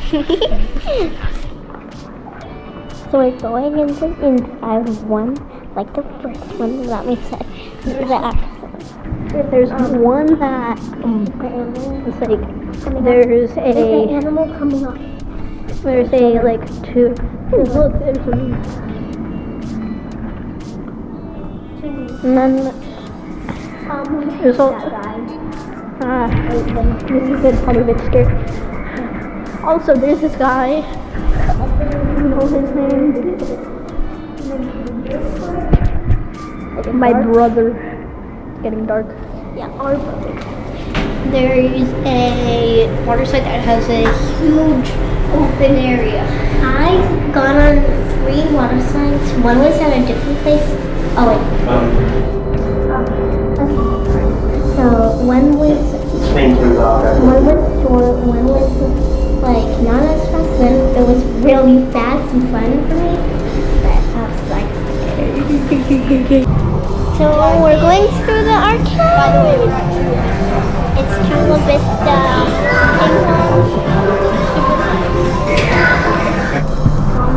So we're going into inside one, like the first one that we said. There's one that it's like there's an animal coming up. There's a like two. Look, there's a and then there's all. This is good, probably a bit scary. Also, there's this guy. You know his name? My brother. It's getting dark. Yeah, our brother. There is a water slide that has a huge open area. I've gone on 3 water slides. One was at a different place. Oh wait. So one was short, one was like not as fast. Then it was really fast and fun for me. But I was like, So we're going through the arcade. by the way, we're actually It's Chula Vista Resort.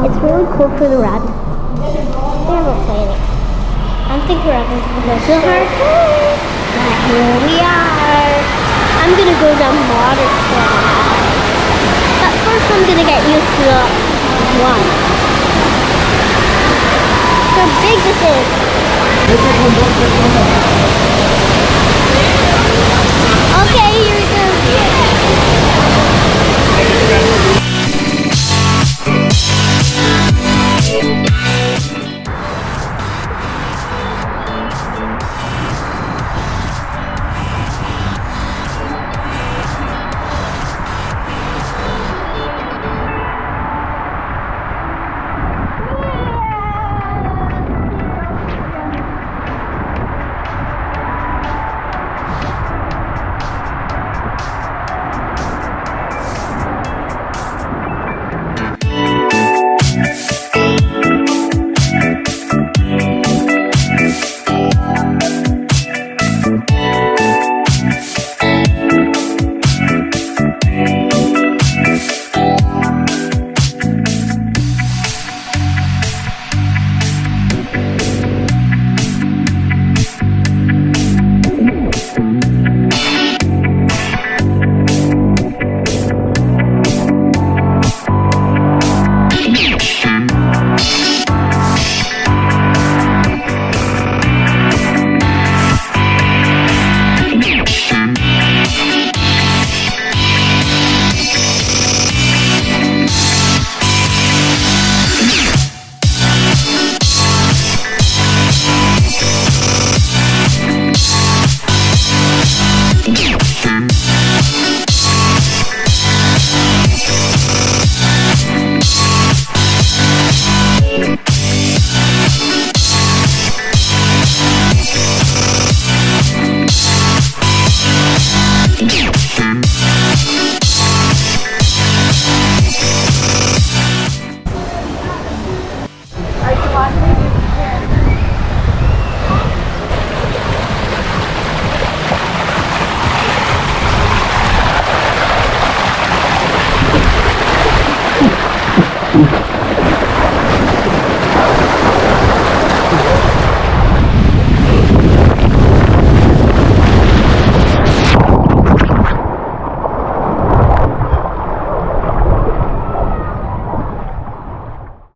It's really cool for the rabbits. We haven't played it. I don't think we're ever going to go to the arcade. But here we are. I'm gonna go down the water slide. But first I'm gonna get used to the one. So big this is. Okay, here we go.